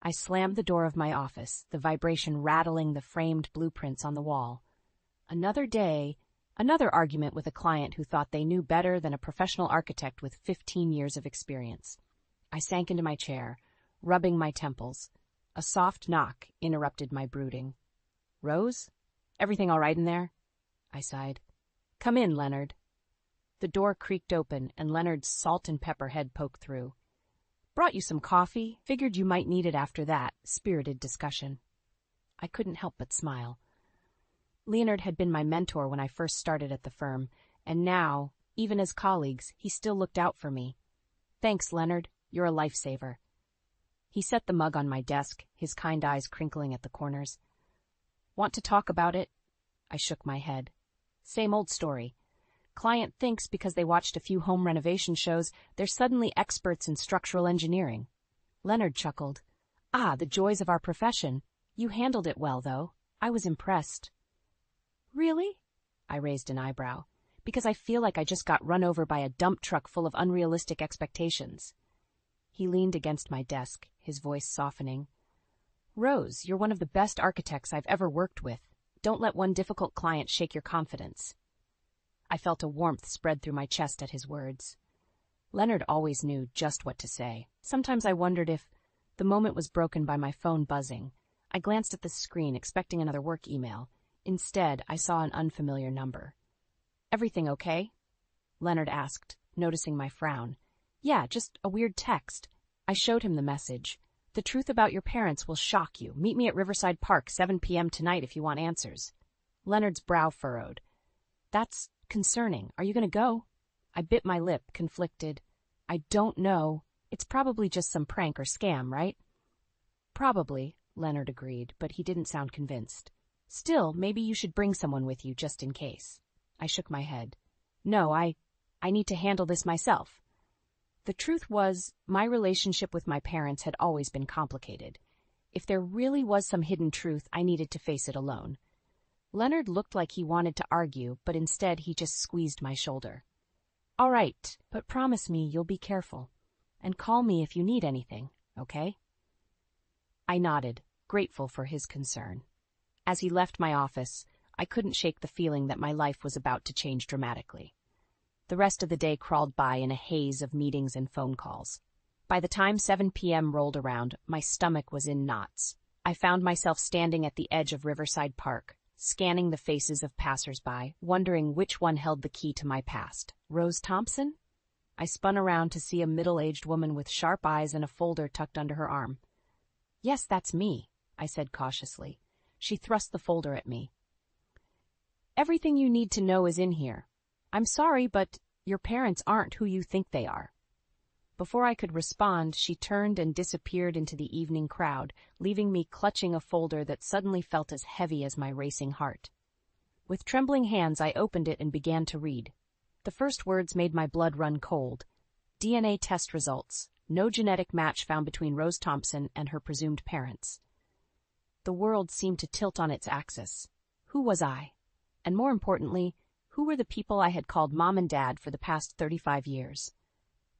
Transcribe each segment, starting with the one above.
I slammed the door of my office, the vibration rattling the framed blueprints on the wall. Another day, another argument with a client who thought they knew better than a professional architect with 15 years of experience. I sank into my chair, rubbing my temples. A soft knock interrupted my brooding. "Rose? Everything all right in there?" I sighed. "Come in, Leonard." The door creaked open, and Leonard's salt and pepper head poked through. "Brought you some coffee. Figured you might need it after that spirited discussion." I couldn't help but smile. Leonard had been my mentor when I first started at the firm, and now, even as colleagues, he still looked out for me. "Thanks, Leonard. You're a lifesaver." He set the mug on my desk, his kind eyes crinkling at the corners. "Want to talk about it?" I shook my head. "Same old story. Client thinks because they watched a few home renovation shows, they're suddenly experts in structural engineering." Leonard chuckled. "Ah, the joys of our profession. You handled it well, though. I was impressed." "Really?" I raised an eyebrow. "Because I feel like I just got run over by a dump truck full of unrealistic expectations." He leaned against my desk, his voice softening. "Rose, you're one of the best architects I've ever worked with. Don't let one difficult client shake your confidence." I felt a warmth spread through my chest at his words. Leonard always knew just what to say. Sometimes I wondered if the moment was broken by my phone buzzing. I glanced at the screen, expecting another work email. Instead, I saw an unfamiliar number. "Everything okay?" Leonard asked, noticing my frown. "Yeah, just a weird text." I showed him the message. "The truth about your parents will shock you. Meet me at Riverside Park, 7 p.m. tonight if you want answers." Leonard's brow furrowed. "That's concerning. Are you going to go?" I bit my lip, conflicted. "I don't know. It's probably just some prank or scam, right?" "Probably," Leonard agreed, but he didn't sound convinced. "Still, maybe you should bring someone with you just in case." I shook my head. "No, I need to handle this myself." The truth was, my relationship with my parents had always been complicated. If there really was some hidden truth, I needed to face it alone. Leonard looked like he wanted to argue, but instead he just squeezed my shoulder. "All right, but promise me you'll be careful. And call me if you need anything, okay?" I nodded, grateful for his concern. As he left my office, I couldn't shake the feeling that my life was about to change dramatically. The rest of the day crawled by in a haze of meetings and phone calls. By the time 7 p.m. rolled around, my stomach was in knots. I found myself standing at the edge of Riverside Park, scanning the faces of passers-by, wondering which one held the key to my past. Rose Thompson? I spun around to see a middle-aged woman with sharp eyes and a folder tucked under her arm. "Yes, that's me," I said cautiously. She thrust the folder at me. "Everything you need to know is in here. I'm sorry, but your parents aren't who you think they are." Before I could respond, she turned and disappeared into the evening crowd, leaving me clutching a folder that suddenly felt as heavy as my racing heart. With trembling hands, I opened it and began to read. The first words made my blood run cold. DNA test results. No genetic match found between Rose Thompson and her presumed parents. The world seemed to tilt on its axis. Who was I? And more importantly, who were the people I had called Mom and Dad for the past 35 years?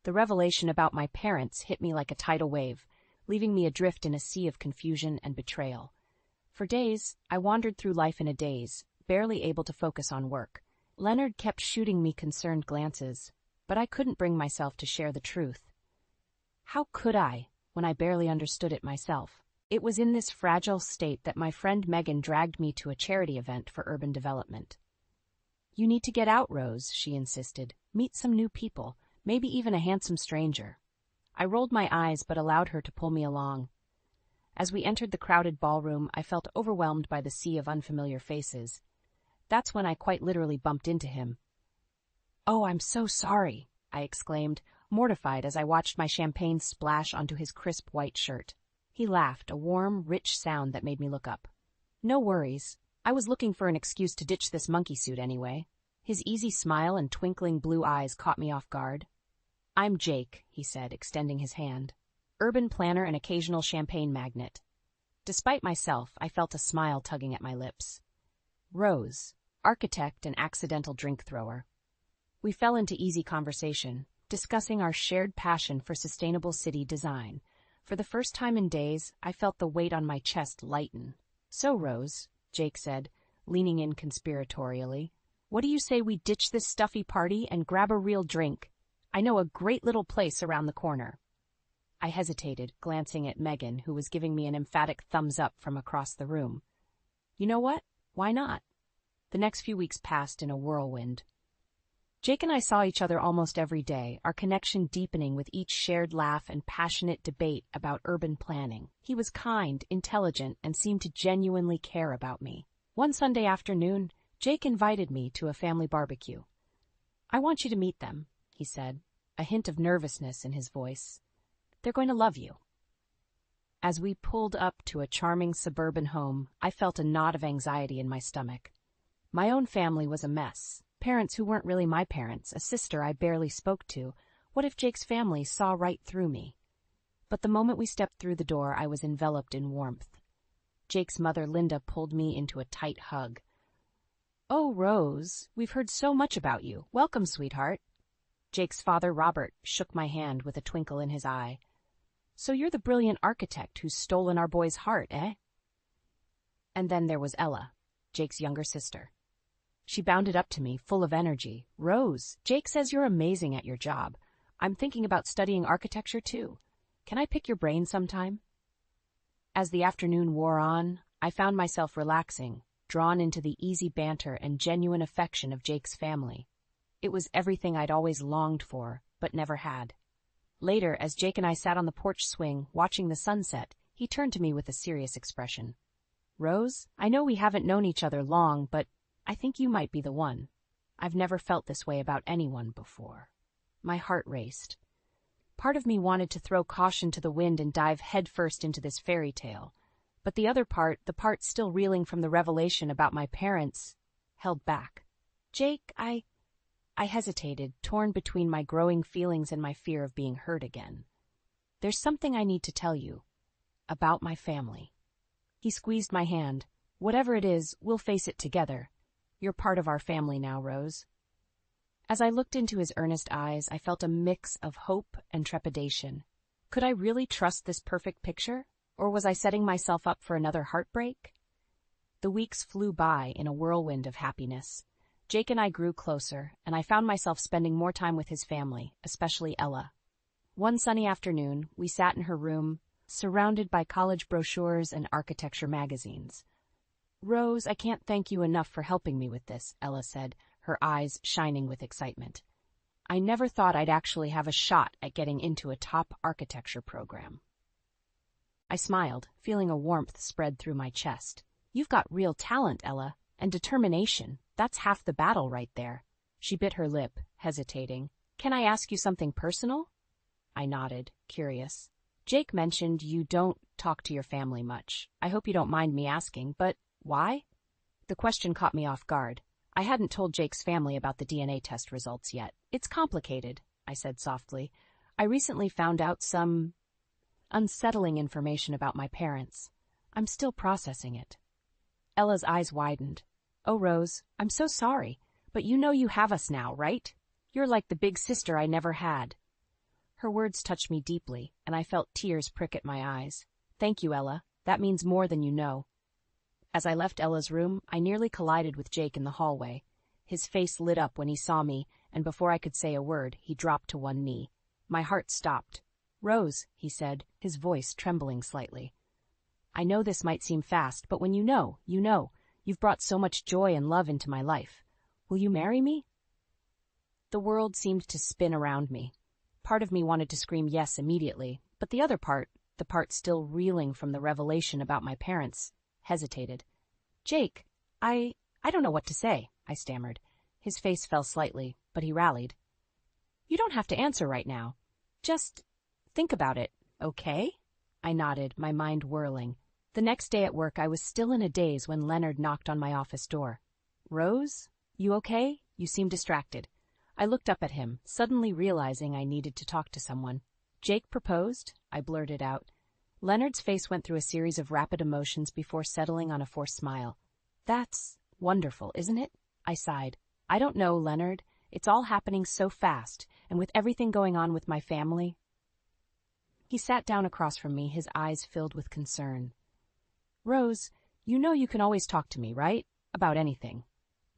The revelation about my parents hit me like a tidal wave, leaving me adrift in a sea of confusion and betrayal. For days, I wandered through life in a daze, barely able to focus on work. Leonard kept shooting me concerned glances, but I couldn't bring myself to share the truth. How could I, when I barely understood it myself? It was in this fragile state that my friend Megan dragged me to a charity event for urban development. "You need to get out, Rose," she insisted. "Meet some new people, maybe even a handsome stranger." I rolled my eyes but allowed her to pull me along. As we entered the crowded ballroom, I felt overwhelmed by the sea of unfamiliar faces. That's when I quite literally bumped into him. "Oh, I'm so sorry," I exclaimed, mortified as I watched my champagne splash onto his crisp white shirt. He laughed, a warm, rich sound that made me look up. "No worries. I was looking for an excuse to ditch this monkey suit anyway." His easy smile and twinkling blue eyes caught me off guard. "I'm Jake," he said, extending his hand. "Urban planner and occasional champagne magnate." Despite myself, I felt a smile tugging at my lips. Rose, architect and accidental drink thrower. We fell into easy conversation, discussing our shared passion for sustainable city design. For the first time in days, I felt the weight on my chest lighten. "So, Rose," Jake said, leaning in conspiratorially, "what do you say we ditch this stuffy party and grab a real drink? I know a great little place around the corner." I hesitated, glancing at Megan, who was giving me an emphatic thumbs up from across the room. You know what? Why not? The next few weeks passed in a whirlwind. Jake and I saw each other almost every day, our connection deepening with each shared laugh and passionate debate about urban planning. He was kind, intelligent, and seemed to genuinely care about me. One Sunday afternoon, Jake invited me to a family barbecue. "I want you to meet them," he said, a hint of nervousness in his voice. "They're going to love you." As we pulled up to a charming suburban home, I felt a knot of anxiety in my stomach. My own family was a mess. Parents who weren't really my parents, a sister I barely spoke to. What if Jake's family saw right through me? But the moment we stepped through the door, I was enveloped in warmth. Jake's mother, Linda, pulled me into a tight hug. "Oh, Rose, we've heard so much about you. Welcome, sweetheart." Jake's father, Robert, shook my hand with a twinkle in his eye. "So you're the brilliant architect who's stolen our boy's heart, eh?" And then there was Ella, Jake's younger sister. She bounded up to me, full of energy. "Rose, Jake says you're amazing at your job. I'm thinking about studying architecture, too. Can I pick your brain sometime?" As the afternoon wore on, I found myself relaxing, drawn into the easy banter and genuine affection of Jake's family. It was everything I'd always longed for, but never had. Later, as Jake and I sat on the porch swing, watching the sunset, he turned to me with a serious expression. "Rose, I know we haven't known each other long, but I think you might be the one. I've never felt this way about anyone before." My heart raced. Part of me wanted to throw caution to the wind and dive headfirst into this fairy tale, but the other part, the part still reeling from the revelation about my parents, held back. "Jake, I hesitated, torn between my growing feelings and my fear of being hurt again. "There's something I need to tell you. About my family." He squeezed my hand. "Whatever it is, we'll face it together. You're part of our family now, Rose." As I looked into his earnest eyes, I felt a mix of hope and trepidation. Could I really trust this perfect picture? Or was I setting myself up for another heartbreak? The weeks flew by in a whirlwind of happiness. Jake and I grew closer, and I found myself spending more time with his family, especially Ella. One sunny afternoon, we sat in her room, surrounded by college brochures and architecture magazines. "Rose, I can't thank you enough for helping me with this," Ella said, her eyes shining with excitement. "I never thought I'd actually have a shot at getting into a top architecture program." I smiled, feeling a warmth spread through my chest. "You've got real talent, Ella, and determination. That's half the battle right there." She bit her lip, hesitating. "Can I ask you something personal?" I nodded, curious. "Jake mentioned you don't talk to your family much. I hope you don't mind me asking, but why?" The question caught me off guard. I hadn't told Jake's family about the DNA test results yet. "It's complicated," I said softly. "I recently found out some unsettling information about my parents. I'm still processing it." Ella's eyes widened. "Oh, Rose, I'm so sorry, but you know you have us now, right? You're like the big sister I never had." Her words touched me deeply, and I felt tears prick at my eyes. "Thank you, Ella. That means more than you know." As I left Ella's room, I nearly collided with Jake in the hallway. His face lit up when he saw me, and before I could say a word, he dropped to one knee. My heart stopped. "Rose," he said, his voice trembling slightly. "I know this might seem fast, but when you know, you know. You've brought so much joy and love into my life. Will you marry me?" The world seemed to spin around me. Part of me wanted to scream yes immediately, but the other part, the part still reeling from the revelation about my parents, hesitated. "Jake, I don't know what to say," I stammered. His face fell slightly, but he rallied. "You don't have to answer right now. Just think about it, okay?" I nodded, my mind whirling. The next day at work, I was still in a daze when Leonard knocked on my office door. "Rose, you okay? You seem distracted." I looked up at him, suddenly realizing I needed to talk to someone. "Jake proposed?" I blurted out. Leonard's face went through a series of rapid emotions before settling on a forced smile. "That's wonderful, isn't it?" I sighed. "I don't know, Leonard. It's all happening so fast, and with everything going on with my family." He sat down across from me, his eyes filled with concern. "Rose, you know you can always talk to me, right? About anything."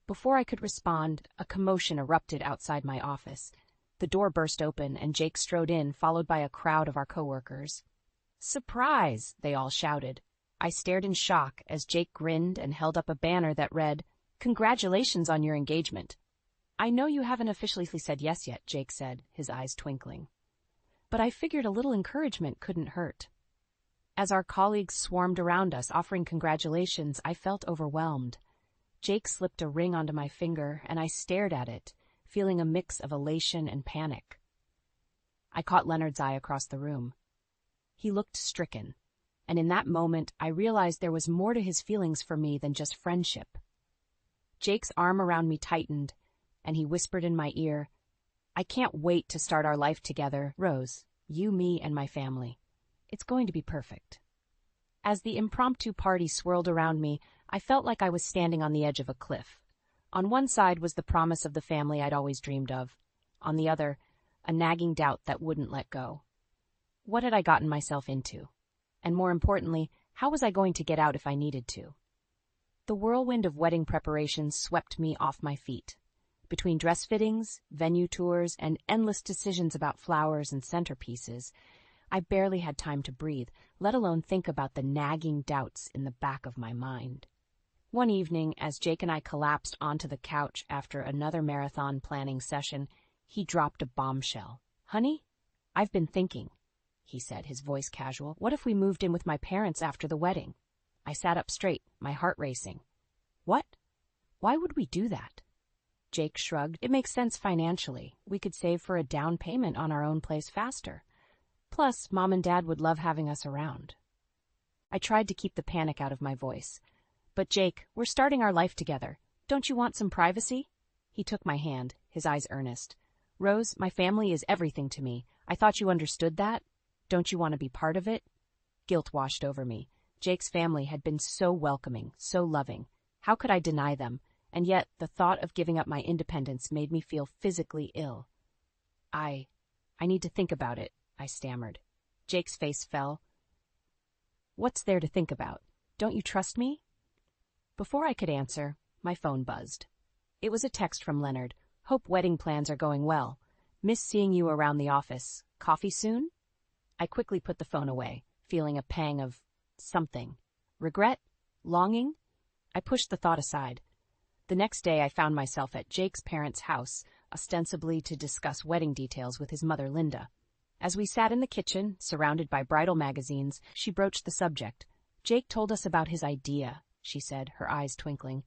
Before I could respond, a commotion erupted outside my office. The door burst open and Jake strode in, followed by a crowd of our coworkers. "Surprise!" they all shouted. I stared in shock as Jake grinned and held up a banner that read, "Congratulations on your engagement." "I know you haven't officially said yes yet," Jake said, his eyes twinkling. But I figured a little encouragement couldn't hurt. As our colleagues swarmed around us offering congratulations, I felt overwhelmed. Jake slipped a ring onto my finger, and I stared at it, feeling a mix of elation and panic. I caught Leonard's eye across the room. He looked stricken, and in that moment I realized there was more to his feelings for me than just friendship. Jake's arm around me tightened, and he whispered in my ear, "I can't wait to start our life together, Rose, you, me, and my family. It's going to be perfect." As the impromptu party swirled around me, I felt like I was standing on the edge of a cliff. On one side was the promise of the family I'd always dreamed of. On the other, a nagging doubt that wouldn't let go. What had I gotten myself into? And more importantly, how was I going to get out if I needed to? The whirlwind of wedding preparations swept me off my feet. Between dress fittings, venue tours, and endless decisions about flowers and centerpieces, I barely had time to breathe, let alone think about the nagging doubts in the back of my mind. One evening, as Jake and I collapsed onto the couch after another marathon planning session, he dropped a bombshell. "Honey, I've been thinking," he said, his voice casual. "What if we moved in with my parents after the wedding?" I sat up straight, my heart racing. "What? Why would we do that?" Jake shrugged. "It makes sense financially. We could save for a down payment on our own place faster. Plus, Mom and Dad would love having us around." I tried to keep the panic out of my voice. "But Jake, we're starting our life together. Don't you want some privacy?" He took my hand, his eyes earnest. "Rose, my family is everything to me. I thought you understood that. Don't you want to be part of it?" Guilt washed over me. Jake's family had been so welcoming, so loving. How could I deny them? And yet, the thought of giving up my independence made me feel physically ill. I need to think about it," I stammered. Jake's face fell. "What's there to think about? Don't you trust me?" Before I could answer, my phone buzzed. It was a text from Leonard. "Hope wedding plans are going well. Miss seeing you around the office. Coffee soon?" I quickly put the phone away, feeling a pang of something. Regret? Longing? I pushed the thought aside. The next day I found myself at Jake's parents' house, ostensibly to discuss wedding details with his mother, Linda. As we sat in the kitchen, surrounded by bridal magazines, she broached the subject. "Jake told us about his idea," she said, her eyes twinkling.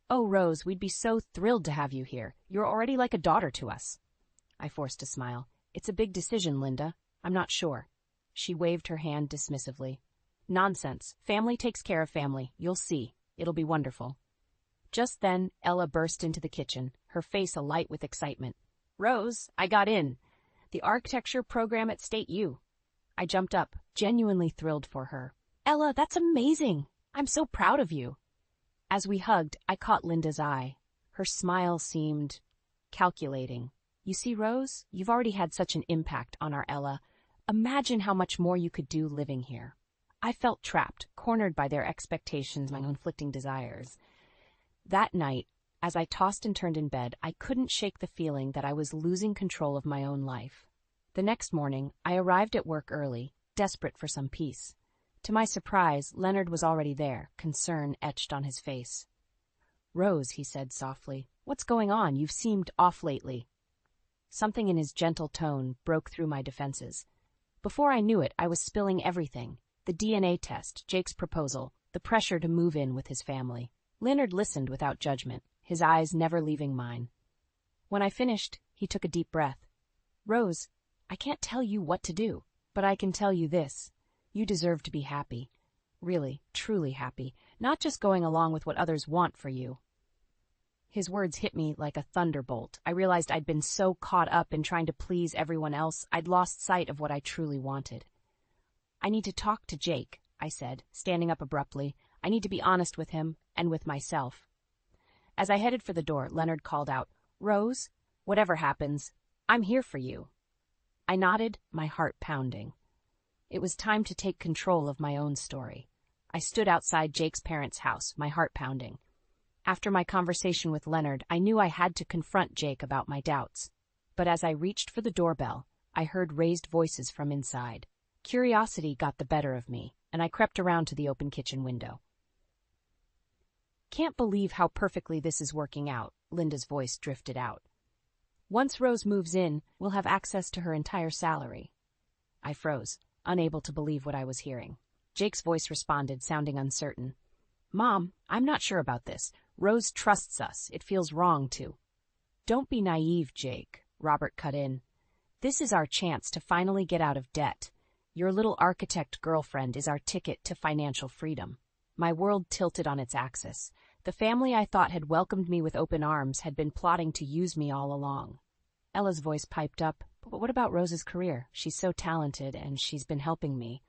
"Oh, Rose, we'd be so thrilled to have you here. You're already like a daughter to us." I forced a smile. "It's a big decision, Linda. I'm not sure." She waved her hand dismissively. "Nonsense. Family takes care of family. You'll see. It'll be wonderful." Just then, Ella burst into the kitchen, her face alight with excitement. "Rose, I got in. The architecture program at State U." I jumped up, genuinely thrilled for her. "Ella, that's amazing. I'm so proud of you." As we hugged, I caught Linda's eye. Her smile seemed calculating. "You see, Rose, you've already had such an impact on our Ella. Imagine how much more you could do living here." I felt trapped, cornered by their expectations, my conflicting desires. That night, as I tossed and turned in bed, I couldn't shake the feeling that I was losing control of my own life. The next morning, I arrived at work early, desperate for some peace. To my surprise, Leonard was already there, concern etched on his face. "Rose," he said softly, "what's going on? You've seemed off lately." Something in his gentle tone broke through my defenses. Before I knew it, I was spilling everything. The DNA test, Jake's proposal, the pressure to move in with his family. Leonard listened without judgment, his eyes never leaving mine. When I finished, he took a deep breath. "Rose, I can't tell you what to do, but I can tell you this. You deserve to be happy. Really, truly happy, not just going along with what others want for you." His words hit me like a thunderbolt. I realized I'd been so caught up in trying to please everyone else, I'd lost sight of what I truly wanted. "I need to talk to Jake," I said, standing up abruptly. "I need to be honest with him and with myself." As I headed for the door, Leonard called out, "Rose, whatever happens, I'm here for you." I nodded, my heart pounding. It was time to take control of my own story. I stood outside Jake's parents' house, my heart pounding. After my conversation with Leonard, I knew I had to confront Jake about my doubts. But as I reached for the doorbell, I heard raised voices from inside. Curiosity got the better of me, and I crept around to the open kitchen window. "Can't believe how perfectly this is working out," Linda's voice drifted out. "Once Rose moves in, we'll have access to her entire salary." I froze, unable to believe what I was hearing. Jake's voice responded, sounding uncertain. "Mom, I'm not sure about this. Rose trusts us. It feels wrong to." "Don't be naive, Jake," Robert cut in. "This is our chance to finally get out of debt. Your little architect girlfriend is our ticket to financial freedom." My world tilted on its axis. The family I thought had welcomed me with open arms had been plotting to use me all along. Ella's voice piped up. "But what about Rose's career? She's so talented, and she's been helping me."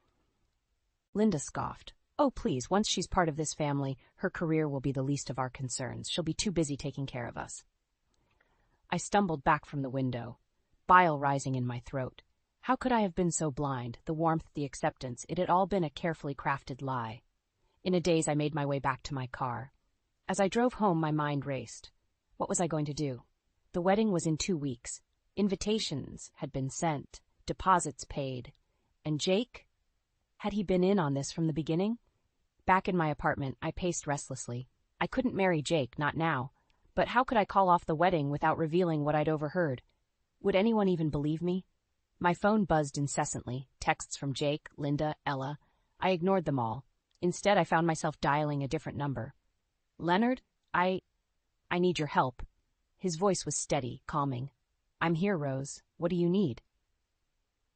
Linda scoffed. "Oh, please, once she's part of this family, her career will be the least of our concerns. She'll be too busy taking care of us." I stumbled back from the window, bile rising in my throat. How could I have been so blind? The warmth, the acceptance, it had all been a carefully crafted lie. In a daze, I made my way back to my car. As I drove home, my mind raced. What was I going to do? The wedding was in 2 weeks. Invitations had been sent, deposits paid. And Jake? Had he been in on this from the beginning? Back in my apartment, I paced restlessly. I couldn't marry Jake, not now. But how could I call off the wedding without revealing what I'd overheard? Would anyone even believe me? My phone buzzed incessantly, texts from Jake, Linda, Ella. I ignored them all. Instead, I found myself dialing a different number. "Leonard, I need your help." His voice was steady, calming. "I'm here, Rose. What do you need?"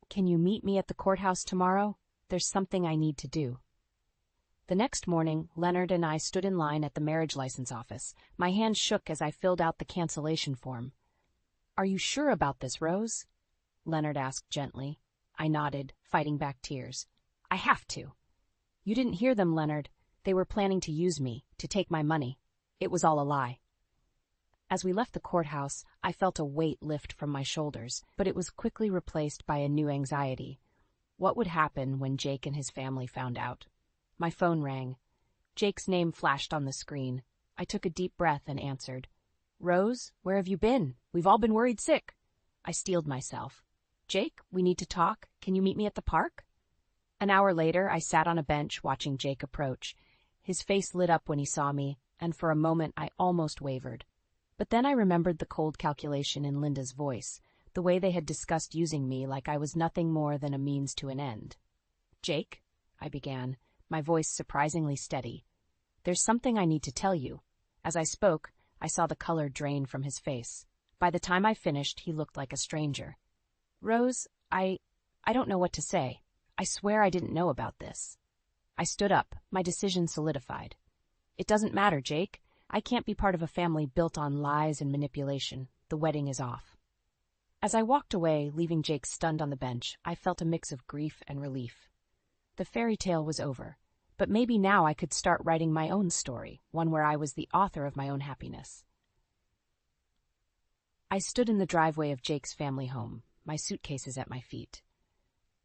"Can you meet me at the courthouse tomorrow? There's something I need to do." The next morning, Leonard and I stood in line at the marriage license office. My hand shook as I filled out the cancellation form. "Are you sure about this, Rose?" Leonard asked gently. I nodded, fighting back tears. "I have to." "You didn't hear them, Leonard. They were planning to use me, to take my money. It was all a lie." As we left the courthouse, I felt a weight lift from my shoulders, but it was quickly replaced by a new anxiety. What would happen when Jake and his family found out? My phone rang. Jake's name flashed on the screen. I took a deep breath and answered. "Rose, where have you been? We've all been worried sick." I steeled myself. "Jake, we need to talk. Can you meet me at the park?" An hour later, I sat on a bench watching Jake approach. His face lit up when he saw me, and for a moment I almost wavered. But then I remembered the cold calculation in Linda's voice, the way they had discussed using me like I was nothing more than a means to an end. "Jake," I began, my voice surprisingly steady, "there's something I need to tell you." As I spoke, I saw the color drain from his face. By the time I finished, he looked like a stranger. "Rose, I don't know what to say. I swear I didn't know about this." I stood up, my decision solidified. "It doesn't matter, Jake. I can't be part of a family built on lies and manipulation. The wedding is off." As I walked away, leaving Jake stunned on the bench, I felt a mix of grief and relief. The fairy tale was over, but maybe now I could start writing my own story, one where I was the author of my own happiness. I stood in the driveway of Jake's family home, my suitcases at my feet.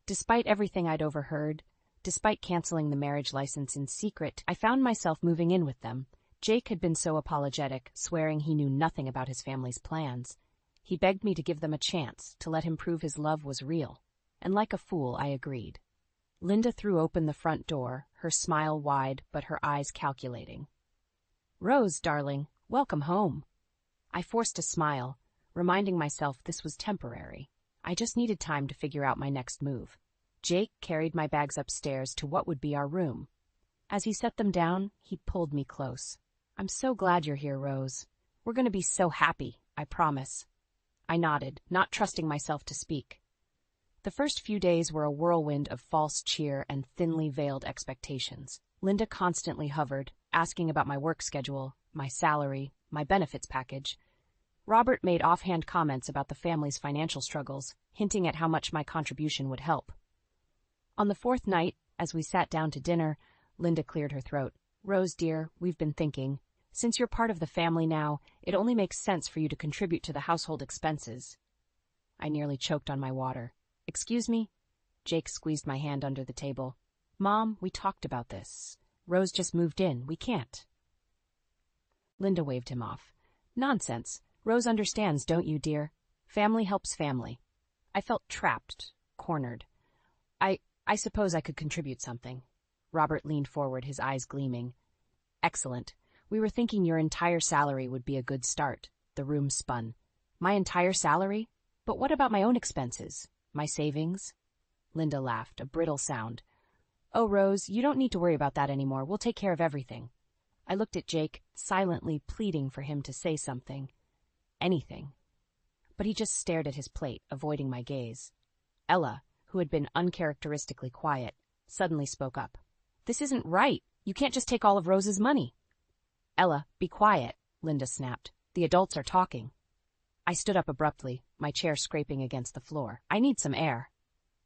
Despite everything I'd overheard, despite canceling the marriage license in secret, I found myself moving in with them. Jake had been so apologetic, swearing he knew nothing about his family's plans. He begged me to give them a chance, to let him prove his love was real. And like a fool, I agreed. Linda threw open the front door, her smile wide but her eyes calculating. "Rose, darling, welcome home." I forced a smile, reminding myself this was temporary. I just needed time to figure out my next move. Jake carried my bags upstairs to what would be our room. As he set them down, he pulled me close. "I'm so glad you're here, Rose. We're going to be so happy, I promise." I nodded, not trusting myself to speak. The first few days were a whirlwind of false cheer and thinly veiled expectations. Linda constantly hovered, asking about my work schedule, my salary, my benefits package. Robert made offhand comments about the family's financial struggles, hinting at how much my contribution would help. On the fourth night, as we sat down to dinner, Linda cleared her throat. "Rose, dear, we've been thinking. Since you're part of the family now, it only makes sense for you to contribute to the household expenses." I nearly choked on my water. "Excuse me?" Jake squeezed my hand under the table. Mom, we talked about this. Rose just moved in. We can't. Linda waved him off. Nonsense. Rose understands, don't you, dear? Family helps family. I felt trapped, cornered. I suppose I could contribute something. Robert leaned forward, his eyes gleaming. Excellent. We were thinking your entire salary would be a good start. The room spun. My entire salary? But what about my own expenses? My savings? Linda laughed, a brittle sound. Oh, Rose, you don't need to worry about that anymore. We'll take care of everything. I looked at Jake, silently pleading for him to say something. Anything. But he just stared at his plate, avoiding my gaze. Ella, who had been uncharacteristically quiet, suddenly spoke up. This isn't right. You can't just take all of Rose's money. Ella, be quiet, Linda snapped. The adults are talking. I stood up abruptly, my chair scraping against the floor. I need some air.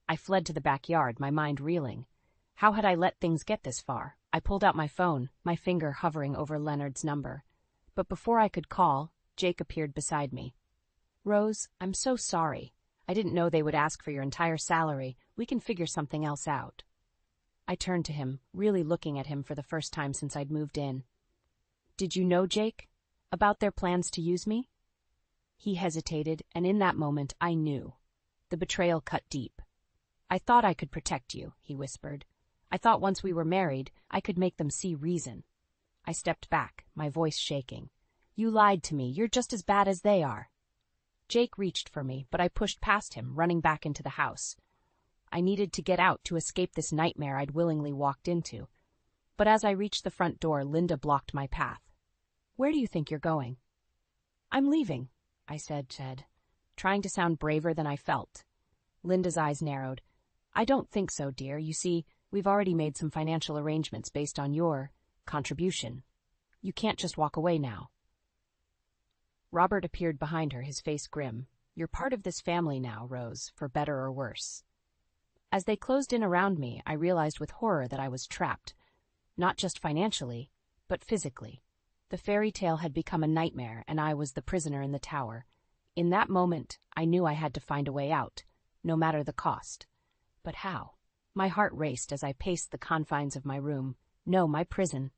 I fled to the backyard, my mind reeling. How had I let things get this far? I pulled out my phone, my finger hovering over Leonard's number. But before I could call, Jake appeared beside me. Rose, I'm so sorry. I didn't know they would ask for your entire salary. We can figure something else out. I turned to him, really looking at him for the first time since I'd moved in. Did you know, Jake, about their plans to use me? He hesitated, and in that moment I knew. The betrayal cut deep. I thought I could protect you, he whispered. I thought once we were married, I could make them see reason. I stepped back, my voice shaking. You lied to me. You're just as bad as they are. Jake reached for me, but I pushed past him, running back into the house. I needed to get out to escape this nightmare I'd willingly walked into. But as I reached the front door, Linda blocked my path. Where do you think you're going? I'm leaving, I said, trying to sound braver than I felt. Linda's eyes narrowed. I don't think so, dear. You see, we've already made some financial arrangements based on your contribution. You can't just walk away now. Robert appeared behind her, his face grim. You're part of this family now, Rose, for better or worse. As they closed in around me, I realized with horror that I was trapped. Not just financially, but physically. The fairy tale had become a nightmare, and I was the prisoner in the tower. In that moment, I knew I had to find a way out, no matter the cost. But how? My heart raced as I paced the confines of my room. No, my prison.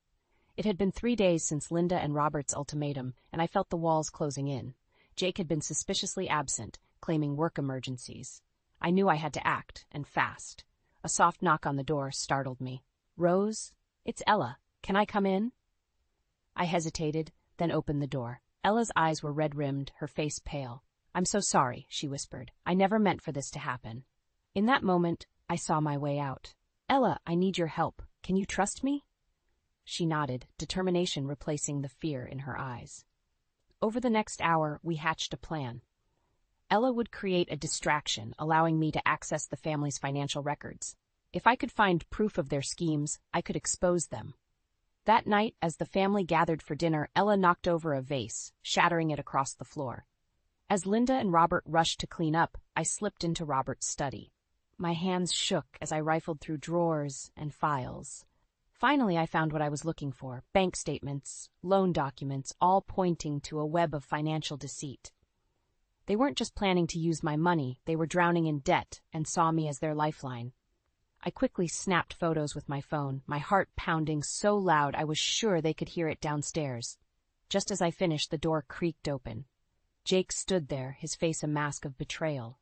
It had been 3 days since Linda and Robert's ultimatum, and I felt the walls closing in. Jake had been suspiciously absent, claiming work emergencies. I knew I had to act, and fast. A soft knock on the door startled me. Rose? It's Ella. Can I come in? I hesitated, then opened the door. Ella's eyes were red-rimmed, her face pale. I'm so sorry, she whispered. I never meant for this to happen. In that moment, I saw my way out. Ella, I need your help. Can you trust me? She nodded, determination replacing the fear in her eyes. Over the next hour, we hatched a plan. Ella would create a distraction, allowing me to access the family's financial records. If I could find proof of their schemes, I could expose them. That night, as the family gathered for dinner, Ella knocked over a vase, shattering it across the floor. As Linda and Robert rushed to clean up, I slipped into Robert's study. My hands shook as I rifled through drawers and files. Finally, I found what I was looking for: bank statements, loan documents, all pointing to a web of financial deceit. They weren't just planning to use my money, they were drowning in debt and saw me as their lifeline. I quickly snapped photos with my phone, my heart pounding so loud I was sure they could hear it downstairs. Just as I finished, the door creaked open. Jake stood there, his face a mask of betrayal.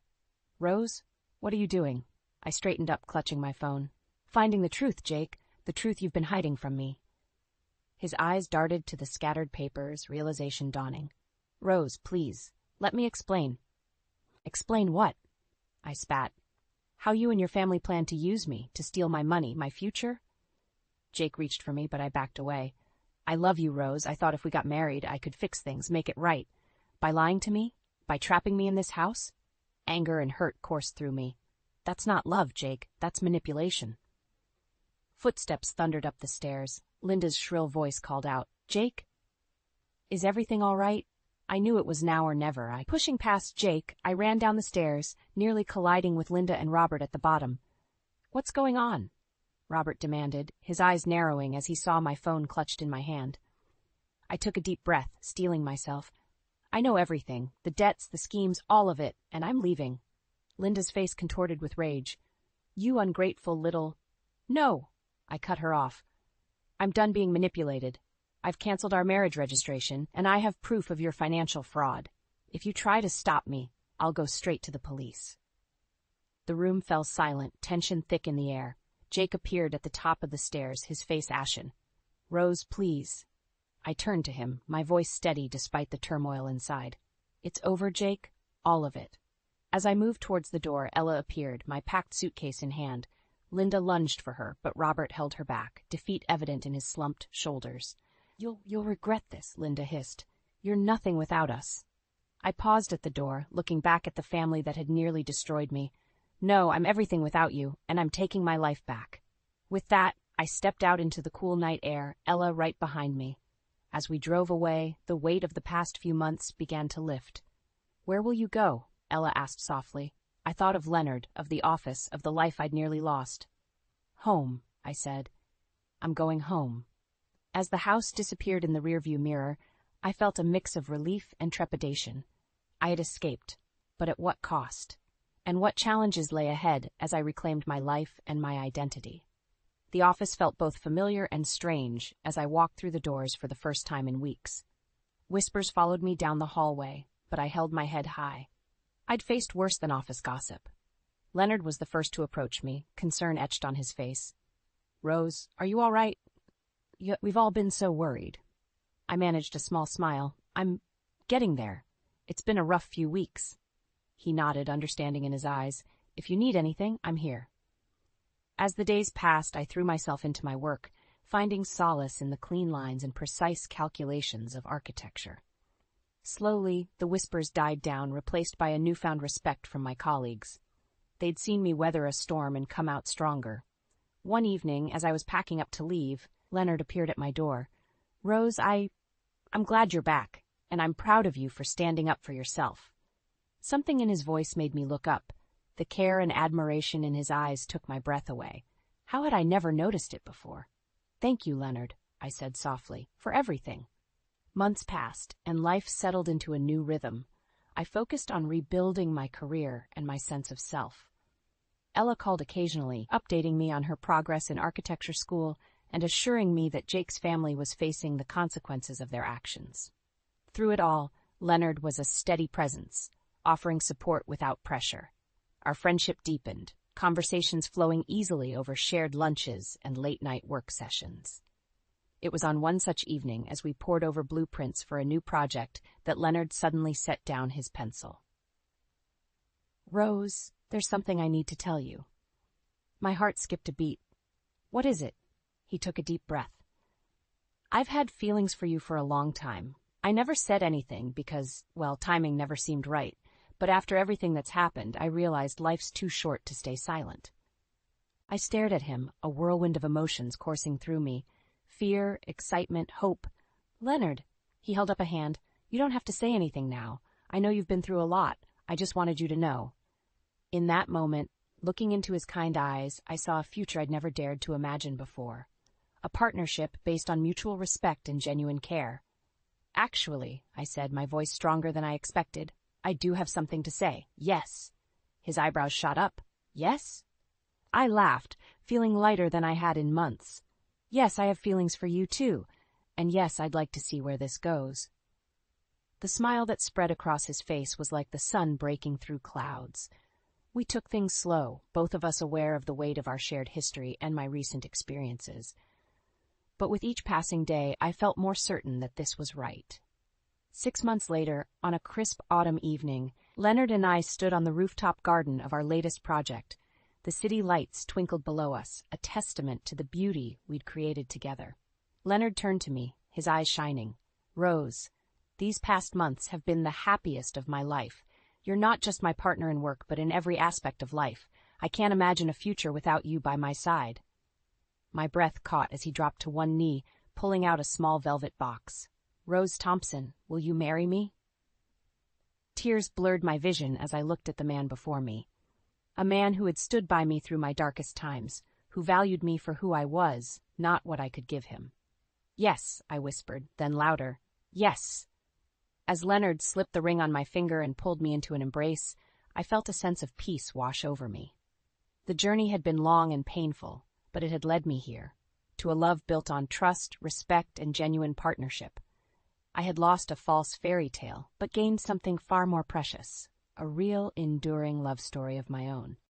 Rose, what are you doing? I straightened up, clutching my phone. Finding the truth, Jake. The truth you've been hiding from me. His eyes darted to the scattered papers, realization dawning. Rose, please, let me explain. Explain what? I spat. How you and your family plan to use me, to steal my money, my future? Jake reached for me, but I backed away. I love you, Rose. I thought if we got married, I could fix things, make it right. By lying to me? By trapping me in this house? Anger and hurt coursed through me. That's not love, Jake. That's manipulation. Footsteps thundered up the stairs. Linda's shrill voice called out, Jake? Is everything all right? I knew it was now or never. Pushing past Jake, I ran down the stairs, nearly colliding with Linda and Robert at the bottom. What's going on? Robert demanded, his eyes narrowing as he saw my phone clutched in my hand. I took a deep breath, steeling myself. I know everything, the debts, the schemes, all of it, and I'm leaving. Linda's face contorted with rage. You ungrateful little— No, I cut her off. I'm done being manipulated. I've canceled our marriage registration, and I have proof of your financial fraud. If you try to stop me, I'll go straight to the police. The room fell silent, tension thick in the air. Jake appeared at the top of the stairs, his face ashen. Rose, please. I turned to him, my voice steady despite the turmoil inside. It's over, Jake. All of it. As I moved towards the door, Ella appeared, my packed suitcase in hand. Linda lunged for her, but Robert held her back, defeat evident in his slumped shoulders. You'll regret this, Linda hissed. You're nothing without us. I paused at the door, looking back at the family that had nearly destroyed me. No, I'm everything without you, and I'm taking my life back. With that, I stepped out into the cool night air, Ella right behind me. As we drove away, the weight of the past few months began to lift. Where will you go? Ella asked softly. I thought of Leonard, of the office, of the life I'd nearly lost. Home, I said. I'm going home. As the house disappeared in the rearview mirror, I felt a mix of relief and trepidation. I had escaped, but at what cost? And what challenges lay ahead as I reclaimed my life and my identity? The office felt both familiar and strange as I walked through the doors for the first time in weeks. Whispers followed me down the hallway, but I held my head high. I'd faced worse than office gossip. Leonard was the first to approach me, concern etched on his face. Rose, are you all right? We've all been so worried. I managed a small smile. I'm getting there. It's been a rough few weeks. He nodded, understanding in his eyes. If you need anything, I'm here. As the days passed, I threw myself into my work, finding solace in the clean lines and precise calculations of architecture. Slowly, the whispers died down, replaced by a newfound respect from my colleagues. They'd seen me weather a storm and come out stronger. One evening, as I was packing up to leave, Leonard appeared at my door. Rose, I'm glad you're back, and I'm proud of you for standing up for yourself. Something in his voice made me look up. The care and admiration in his eyes took my breath away. How had I never noticed it before? Thank you, Leonard, I said softly, for everything. Months passed, and life settled into a new rhythm. I focused on rebuilding my career and my sense of self. Ella called occasionally, updating me on her progress in architecture school and assuring me that Jake's family was facing the consequences of their actions. Through it all, Leonard was a steady presence, offering support without pressure. Our friendship deepened, conversations flowing easily over shared lunches and late-night work sessions. It was on one such evening, as we pored over blueprints for a new project, that Leonard suddenly set down his pencil. Rose, there's something I need to tell you. My heart skipped a beat. What is it? He took a deep breath. I've had feelings for you for a long time. I never said anything because, well, timing never seemed right. But after everything that's happened, I realized life's too short to stay silent. I stared at him, a whirlwind of emotions coursing through me. Fear, excitement, hope. Leonard, he held up a hand. You don't have to say anything now. I know you've been through a lot. I just wanted you to know. In that moment, looking into his kind eyes, I saw a future I'd never dared to imagine before. A partnership based on mutual respect and genuine care. Actually, I said, my voice stronger than I expected, I do have something to say. Yes. His eyebrows shot up. Yes? I laughed, feeling lighter than I had in months. Yes, I have feelings for you too. And yes, I'd like to see where this goes. The smile that spread across his face was like the sun breaking through clouds. We took things slow, both of us aware of the weight of our shared history and my recent experiences. But with each passing day, I felt more certain that this was right. 6 months later, on a crisp autumn evening, Leonard and I stood on the rooftop garden of our latest project. The city lights twinkled below us, a testament to the beauty we'd created together. Leonard turned to me, his eyes shining. Rose, these past months have been the happiest of my life. You're not just my partner in work, but in every aspect of life. I can't imagine a future without you by my side. My breath caught as he dropped to one knee, pulling out a small velvet box. Rose Thompson, will you marry me? Tears blurred my vision as I looked at the man before me. A man who had stood by me through my darkest times, who valued me for who I was, not what I could give him. Yes, I whispered, then louder, yes. As Leonard slipped the ring on my finger and pulled me into an embrace, I felt a sense of peace wash over me. The journey had been long and painful, but it had led me here, to a love built on trust, respect, and genuine partnership. I had lost a false fairy tale, but gained something far more precious, a real, enduring love story of my own.